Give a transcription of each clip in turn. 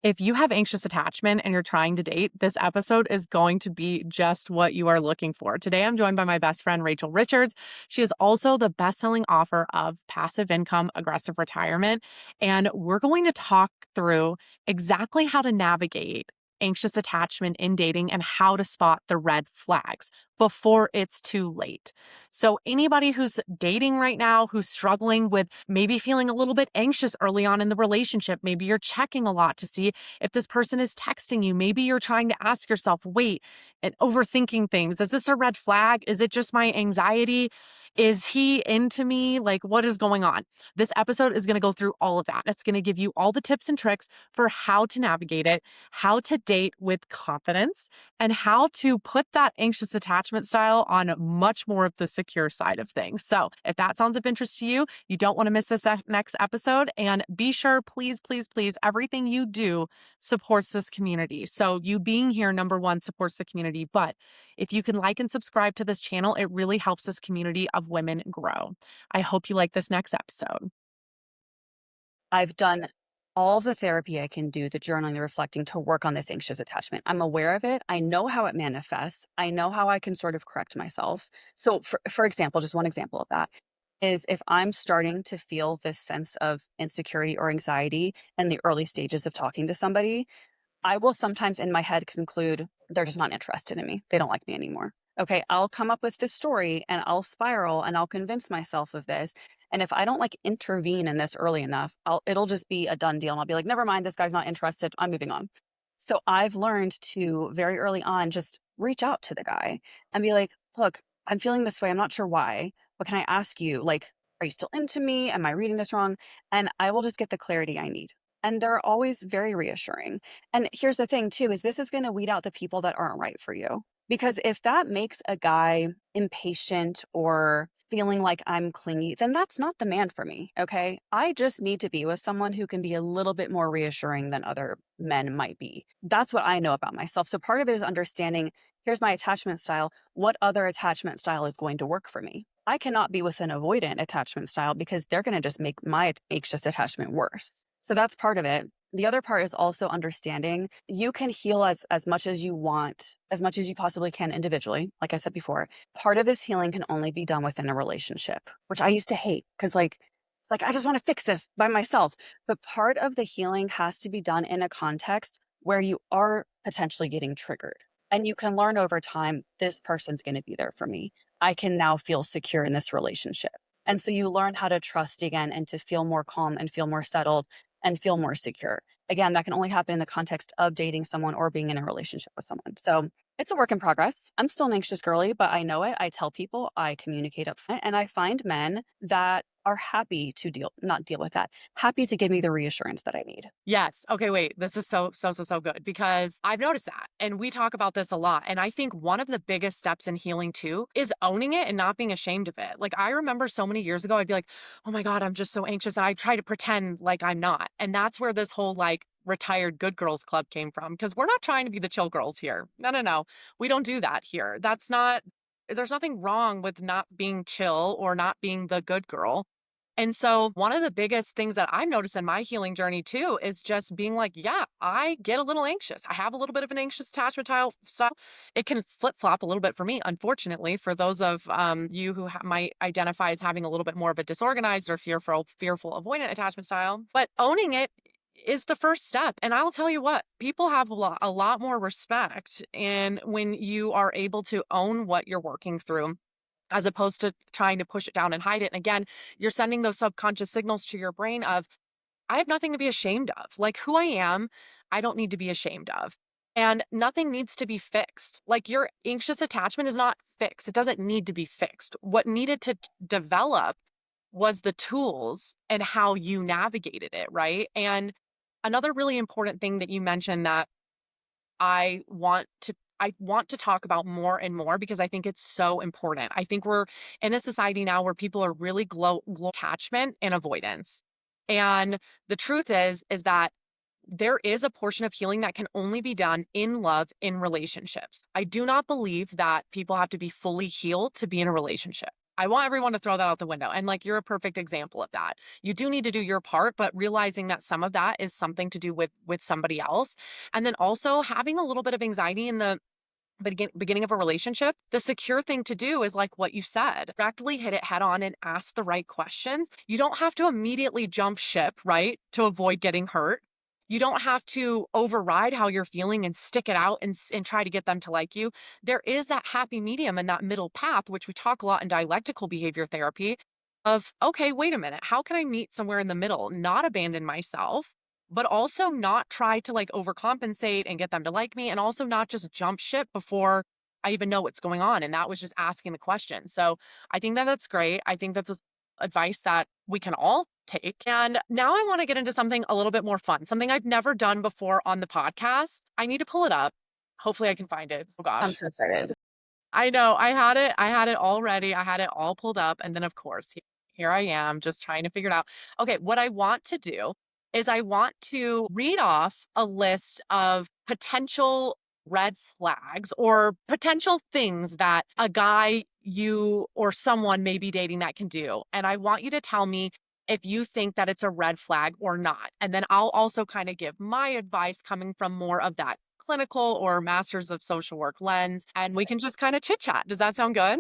If you have anxious attachment and you're trying to date, this episode is going to be just what you are looking for. Today, I'm joined by my best friend, Rachel Richards. She is also the best-selling author of Passive Income, Aggressive Retirement. And we're going to talk through exactly how to navigate anxious attachment in dating and how to spot the red flags before it's too late. So anybody who's dating right now, who's struggling with maybe feeling a little bit anxious early on in the relationship, maybe you're checking a lot to see if this person is texting you, maybe you're trying to ask yourself, wait, and overthinking things. Is this a red flag? Is it just my anxiety? Is he into me? Like, what is going on? This episode is going to go through all of that. It's going to give you all the tips and tricks for how to navigate it, how to date with confidence, and how to put that anxious attachment style on much more of the secure side of things. So, if that sounds of interest to you, you don't want to miss this next episode. And be sure, please, please, please, everything you do supports this community. So you being here, number one, supports the community. But if you can like and subscribe to this channel, it really helps this community of women grow. I hope you like this next episode. I've done all the therapy I can do, the journaling, the reflecting to work on this anxious attachment. I'm aware of it. I know how it manifests. I know how I can sort of correct myself. So for example, just one example of that is if I'm starting to feel this sense of insecurity or anxiety in the early stages of talking to somebody, I will sometimes in my head conclude they're just not interested in me. They don't like me anymore. Okay, I'll come up with this story and I'll spiral and I'll convince myself of this. And if I don't like intervene in this early enough, it'll just be a done deal. And I'll be like, never mind, this guy's not interested. I'm moving on. So I've learned to very early on just reach out to the guy and be like, look, I'm feeling this way. I'm not sure why, but can I ask you, like, are you still into me? Am I reading this wrong? And I will just get the clarity I need. And they're always very reassuring. And here's the thing too, is this is going to weed out the people that aren't right for you. Because if that makes a guy impatient or feeling like I'm clingy, then that's not the man for me. Okay. I just need to be with someone who can be a little bit more reassuring than other men might be. That's what I know about myself. So part of it is understanding here's my attachment style. What other attachment style is going to work for me? I cannot be with an avoidant attachment style because they're going to just make my anxious attachment worse. So that's part of it. The other part is also understanding you can heal as much as you want, as much as you possibly can individually. Like I said before, part of this healing can only be done within a relationship, which I used to hate because like I just want to fix this by myself. But part of the healing has to be done in a context where you are potentially getting triggered. And you can learn over time, this person's going to be there for me. I can now feel secure in this relationship. And so you learn how to trust again and to feel more calm and feel more settled and feel more secure. Again, that can only happen in the context of dating someone or being in a relationship with someone. So it's a work in progress. I'm still an anxious girly, but I know it. I tell people, I communicate up front, and I find men that are happy to not deal with that, happy to give me the reassurance that I need. Yes. Okay, wait. This is so good because I've noticed that. And we talk about this a lot. And I think one of the biggest steps in healing too is owning it and not being ashamed of it. Like I remember so many years ago, I'd be like, oh my God, I'm just so anxious. And I try to pretend like I'm not. And that's where this whole like retired good girls club came from because we're not trying to be the chill girls here. No, no, no. We don't do that here. There's nothing wrong with not being chill or not being the good girl. And so one of the biggest things that I've noticed in my healing journey too is just being like, yeah, I get a little anxious. I have a little bit of an anxious attachment style. It can flip flop a little bit for me, unfortunately, for those of you who might identify as having a little bit more of a disorganized or fearful, avoidant attachment style. But owning it is the first step. And I'll tell you what, people have a lot more respect. And when you are able to own what you're working through, as opposed to trying to push it down and hide it. And again, you're sending those subconscious signals to your brain of, I have nothing to be ashamed of. Like who I am, I don't need to be ashamed of. And nothing needs to be fixed. Like your anxious attachment is not fixed. It doesn't need to be fixed. What needed to develop was the tools and how you navigated it, right? And another really important thing that you mentioned that I want to talk about more and more because I think it's so important. I think we're in a society now where people are really glow attachment and avoidance. And the truth is that there is a portion of healing that can only be done in love in relationships. I do not believe that people have to be fully healed to be in a relationship. I want everyone to throw that out the window. And like, you're a perfect example of that. You do need to do your part, but realizing that some of that is something to do with somebody else. And then also having a little bit of anxiety in the beginning of a relationship, the secure thing to do is like what you said, directly hit it head on and ask the right questions. You don't have to immediately jump ship, right? To avoid getting hurt. You don't have to override how you're feeling and stick it out and try to get them to like you. There is that happy medium and that middle path, which we talk a lot in dialectical behavior therapy of, okay, wait a minute. How can I meet somewhere in the middle, not abandon myself, but also not try to like overcompensate and get them to like me, and also not just jump ship before I even know what's going on. And that was just asking the question. So I think that that's great. I think that's advice that we can all take. And now I want to get into something a little bit more fun, something I've never done before on the podcast. I need to pull it up. Hopefully I can find it. Oh I'm gosh. so excited. I know. I had it all ready. I had it all pulled up. And then, of course, here I am just trying to figure it out. Okay. What I want to do is I want to read off a list of potential red flags or potential things that a guy you or someone may be dating that can do. And I want you to tell me if you think that it's a red flag or not. And then I'll also kind of give my advice coming from more of that clinical or master's of social work lens, and we can just kind of chit chat. Does that sound good?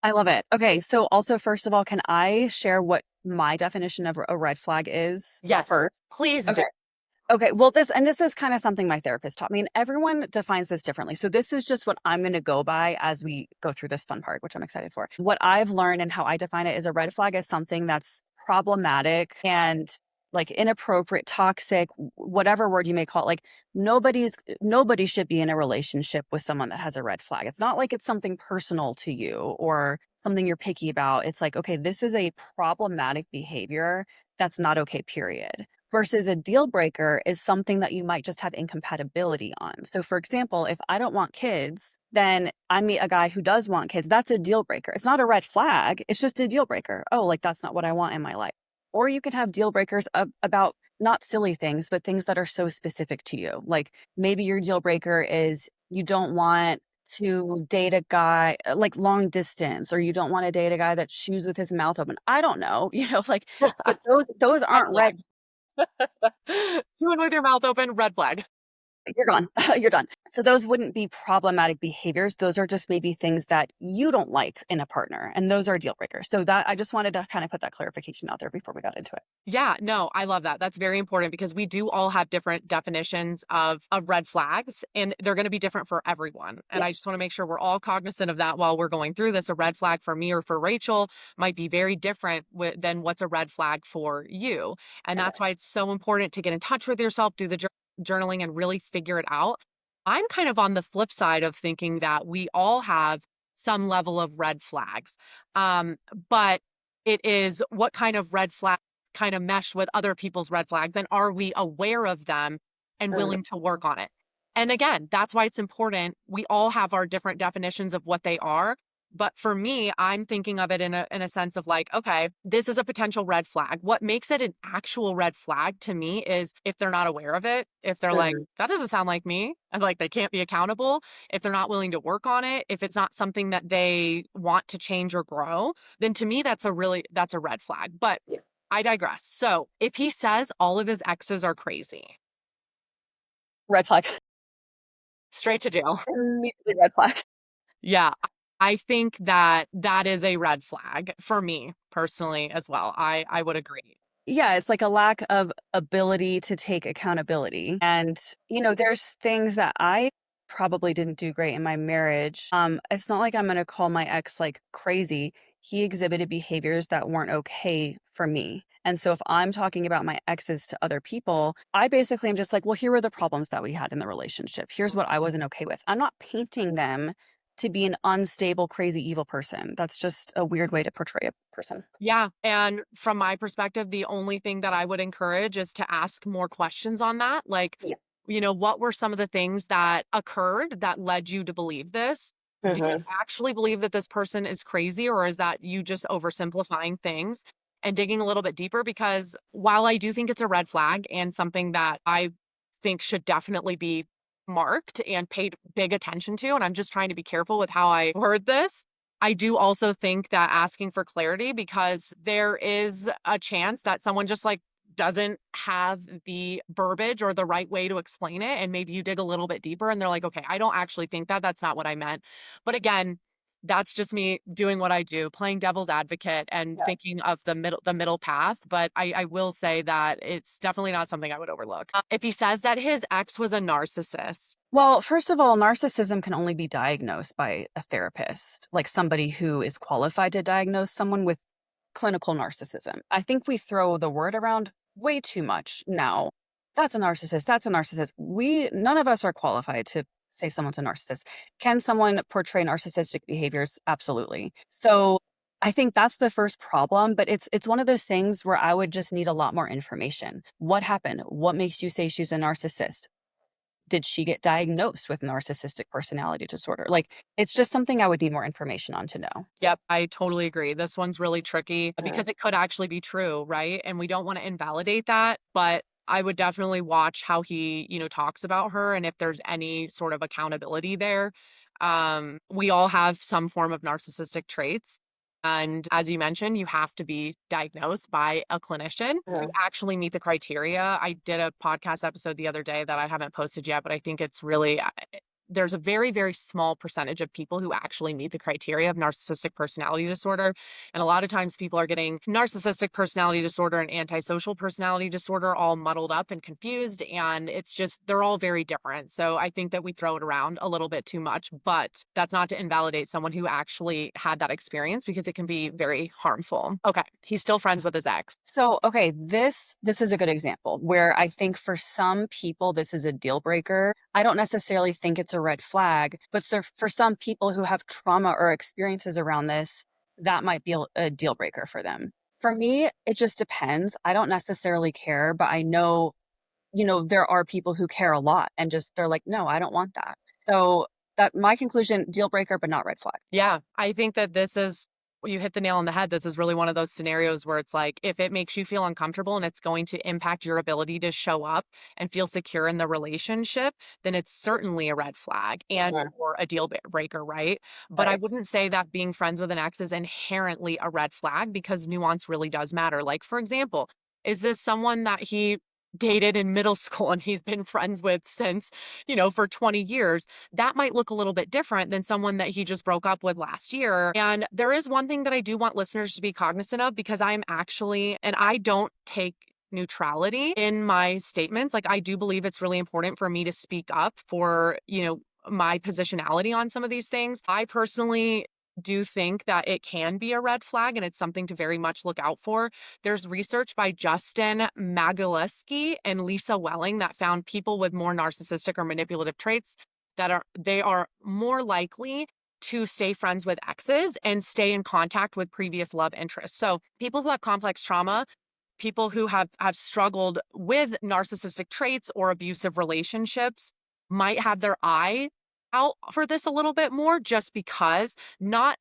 I love it. Okay, so also, first of all, can I share what my definition of a red flag is Yes, first? please do. Okay. Okay, well, this is kind of something my therapist taught me, and everyone defines this differently. So this is just what I'm going to go by as we go through this fun part, which I'm excited for. What I've learned and how I define it is a red flag is something that's problematic and like inappropriate, toxic, whatever word you may call it. Like nobody should be in a relationship with someone that has a red flag. It's not like it's something personal to you or something you're picky about. It's like, okay, this is a problematic behavior that's not okay, period. Versus a deal breaker is something that you might just have incompatibility on. So, for example, if I don't want kids, then I meet a guy who does want kids. That's a deal breaker. It's not a red flag. It's just a deal breaker. Oh, like that's not what I want in my life. Or you can have deal breakers about not silly things, but things that are so specific to you. Like maybe your deal breaker is you don't want to date a guy like long distance, or you don't want to date a guy that chews with his mouth open. I don't know, like, but those Red aren't red. flag. Chewing with your mouth open, red flag. You're gone. You're done. So those wouldn't be problematic behaviors. Those are just maybe things that you don't like in a partner, and those are deal breakers. So that I just wanted to kind of put that clarification out there before we got into it. Yeah, no, I love that. That's very important because we do all have different definitions of red flags, and they're going to be different for everyone. And Yeah. I just want to make sure we're all cognizant of that while we're going through this. A red flag for me or for Rachel might be very different than what's a red flag for you. And Okay. that's why it's so important to get in touch with yourself, do the journaling and really figure it out. I'm kind of on the flip side of thinking that we all have some level of red flags. But it is what kind of red flag kind of mesh with other people's red flags, and are we aware of them and Mm, willing to work on it? And again, that's why it's important. We all have our different definitions of what they are. But for me, I'm thinking of it in a sense of like, okay, this is a potential red flag. What makes it an actual red flag to me is if they're not aware of it, if they're like, mhm. that doesn't sound like me, and like they can't be accountable, if they're not willing to work on it, if it's not something that they want to change or grow, then to me that's a red flag. But Yeah. I digress. So if he says all of his exes are crazy, Red flag. straight to jail. Immediately red flag. Yeah. I think that that is a red flag for me personally as well. I would agree. Yeah, it's like a lack of ability to take accountability. And, there's things that I probably didn't do great in my marriage. It's not like I'm going to call my ex like crazy. He exhibited behaviors that weren't okay for me. And so if I'm talking about my exes to other people, I basically am just like, well, here were the problems that we had in the relationship. Here's what I wasn't okay with. I'm not painting them to be an unstable, crazy, evil person. That's just a weird way to portray a person. Yeah. And from my perspective, the only thing that I would encourage is to ask more questions on that. Like, Yeah. what were some of the things that occurred that led you to believe this? Do you Mhm. actually believe that this person is crazy, or is that you just oversimplifying things? And digging a little bit deeper, because while I do think it's a red flag and something that I think should definitely be marked and paid big attention to, and I'm just trying to be careful with how I word this, I do also think that asking for clarity, because there is a chance that someone just like doesn't have the verbiage or the right way to explain it. And maybe you dig a little bit deeper and they're like, okay, I don't actually think that. That's not what I meant. But again, that's just me doing what I do, playing devil's advocate and Yeah. thinking of the middle path. But I will say that it's definitely not something I would overlook. If he says that his ex was a narcissist. Well, first of all, narcissism can only be diagnosed by a therapist, like somebody who is qualified to diagnose someone with clinical narcissism. I think we throw the word around way too much now. That's a narcissist. That's a narcissist. None of us are qualified to say someone's a narcissist. Can someone portray narcissistic behaviors? Absolutely. So I think that's the first problem, but it's one of those things where I would just need a lot more information. What happened? What makes you say she's a narcissist? Did she get diagnosed with narcissistic personality disorder? Like, it's just something I would need more information on to know. Yep, I totally agree. This one's really tricky Mhm. because it could actually be true, right? And we don't want to invalidate that, but I would definitely watch how he, talks about her and if there's any sort of accountability there. We all have some form of narcissistic traits. And as you mentioned, you have to be diagnosed by a clinician to Mhm. actually meet the criteria. I did a podcast episode the other day that I haven't posted yet, but I think it's really there's a very, very small percentage of people who actually meet the criteria of narcissistic personality disorder. And a lot of times people are getting narcissistic personality disorder and antisocial personality disorder all muddled up and confused. And it's just, they're all very different. So I think that we throw it around a little bit too much, but that's not to invalidate someone who actually had that experience because it can be very harmful. Okay. He's still friends with his ex. So, okay, this is a good example where I think for some people this is a deal breaker. I don't necessarily think it's a red flag, but for some people who have trauma or experiences around this, that might be a deal breaker for them. For me, it just depends. I don't necessarily care, but I know, there are people who care a lot and just they're like, "No, I don't want that." So, that my conclusion, deal breaker, but not red flag. Yeah, I think that this is you hit the nail on the head. This is really one of those scenarios where it's like, if it makes you feel uncomfortable and it's going to impact your ability to show up and feel secure in the relationship, then it's certainly a red flag and Mhm. or a deal breaker, right? But I Right. wouldn't say that being friends with an ex is inherently a red flag because nuance really does matter. Like, for example, is this someone that he dated in middle school and he's been friends with since, for 20 years? That might look a little bit different than someone that he just broke up with last year. And there is one thing that I do want listeners to be cognizant of because I'm actually, and I don't take neutrality in my statements. Like, I do believe it's really important for me to speak up for, my positionality on some of these things. I personally do think that it can be a red flag and it's something to very much look out for. There's research by Justin Magaleski and Lisa Welling that found people with more narcissistic or manipulative traits they are more likely to stay friends with exes and stay in contact with previous love interests. So people who have complex trauma, people who have struggled with narcissistic traits or abusive relationships might have their eye out for this a little bit more just because not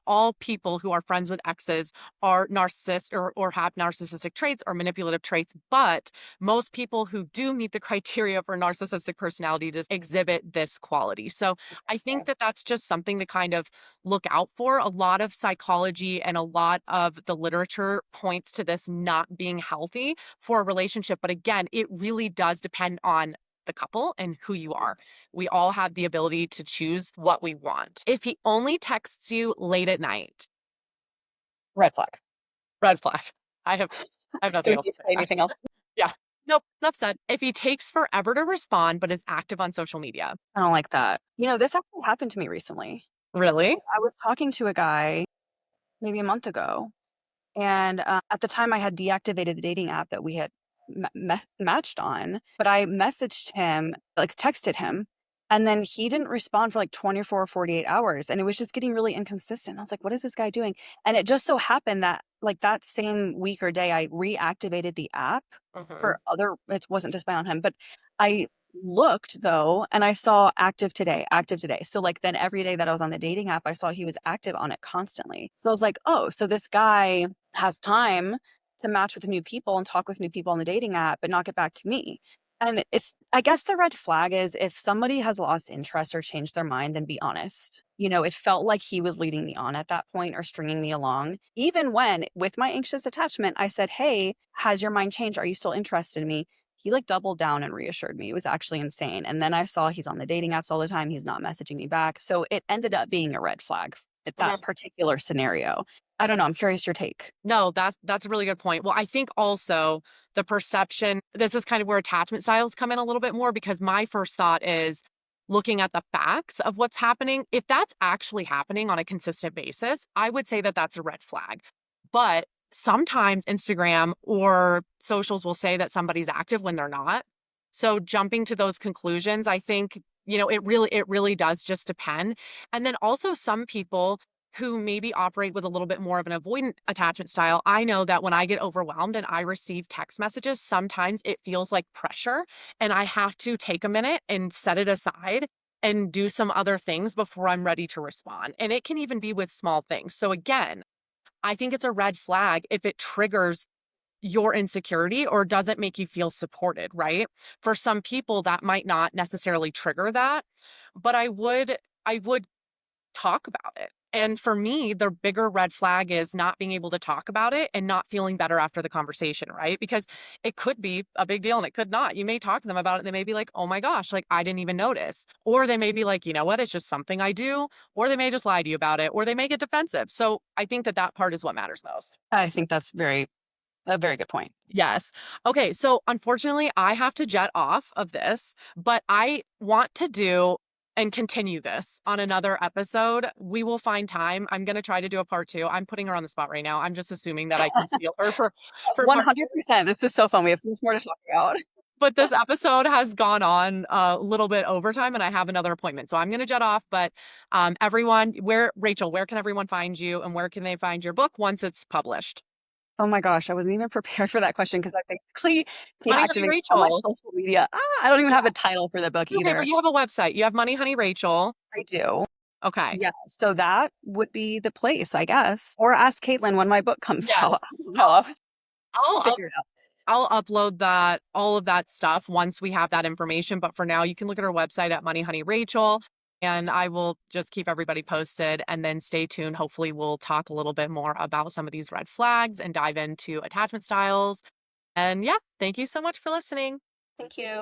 all people who are friends with exes are narcissists or have narcissistic traits or manipulative traits, but most people who do meet the criteria for narcissistic personality just exhibit this quality. So I think that that's just something to kind of look out for. A lot of psychology and a lot of the literature points to this not being healthy for a relationship. But again, it really does depend on the couple and who you are. We all have the ability to choose what we want. If he only texts you late at night, Red flag. red flag. I have I have Do nothing we else need to to say say there. anything else? Yeah. Nope, enough said. If he takes forever to respond but is active on social media. I don't like that. This actually happened to me recently. Really? I was talking to a guy maybe a month ago, and, at the time, I had deactivated the dating app that we had matched on, but I messaged him, like, texted him, and then he didn't respond for, like, 24 or 48 hours, and it was just getting really inconsistent. I was like, "What is this guy doing?" And it just so happened that, like, that same week or day, I reactivated the app Mhm. for other it wasn't to spy on him, but I looked, though, and I saw active today, active today. So, like, then every day that I was on the dating app, I saw he was active on it constantly. So I was like, "Oh, so this guy has time to match with new people and talk with new people on the dating app, but not get back to me." And I guess the red flag is if somebody has lost interest or changed their mind, then be honest. It felt like he was leading me on at that point or stringing me along. Even when, with my anxious attachment, I said, "Hey, has your mind changed? Are you still interested in me?" He like doubled down and reassured me. It was actually insane. And then I saw he's on the dating apps all the time. He's not messaging me back. So it ended up being a red flag at that particular scenario. I don't know. I'm curious your take. No, that's a really good point. Well, I think also the perception, this is kind of where attachment styles come in a little bit more because my first thought is looking at the facts of what's happening. If that's actually happening on a consistent basis, I would say that that's a red flag. But sometimes Instagram or socials will say that somebody's active when they're not. So jumping to those conclusions, I think, it really does just depend. And then also some people who maybe operate with a little bit more of an avoidant attachment style, I know that when I get overwhelmed and I receive text messages, sometimes it feels like pressure and I have to take a minute and set it aside and do some other things before I'm ready to respond. And it can even be with small things. So again, I think it's a red flag if it triggers your insecurity or doesn't make you feel supported, right? For some people that might not necessarily trigger that, but I would talk about it. And for me, the bigger red flag is not being able to talk about it and not feeling better after the conversation, right? Because it could be a big deal and it could not. You may talk to them about it and they may be like, oh my gosh, like I didn't even notice. Or they may be like, you know what, it's just something I do. Or they may just lie to you about it or they may get defensive. So I think that that part is what matters most. I think that's a very good point. Yes. Okay. So unfortunately, I have to jet off of this, but I want to do and continue this on another episode. We will find time. I'm going to try to do a part two. I'm putting her on the spot right now. I'm just assuming that I can steal or for part, 100%. This is so fun. We have so much more to talk about. but this episode has gone on a little bit overtime and I have another appointment. So I'm going to jet off, but everyone, Rachel, where can everyone find you and where can they find your book once it's published? Oh my gosh, I wasn't even prepared for that question because I basically Money Honey deactivated all my Rachel. social media. I don't even have a title for the book Okay, but either. you have a website. You have Money Honey Rachel. I do. Okay. Yeah, so that would be the place, I guess. Or ask Kaytlyn when my book comes out. Yes. I don't know. We'll I'll up figure it out. I'll upload that all of that stuff once we have that information, but for now, you can look at our website at Money Honey Rachel, and I will just keep everybody posted, and then stay tuned. Hopefully, we'll talk a little bit more about some of these red flags and dive into attachment styles. And yeah, thank you so much for listening. Thank you.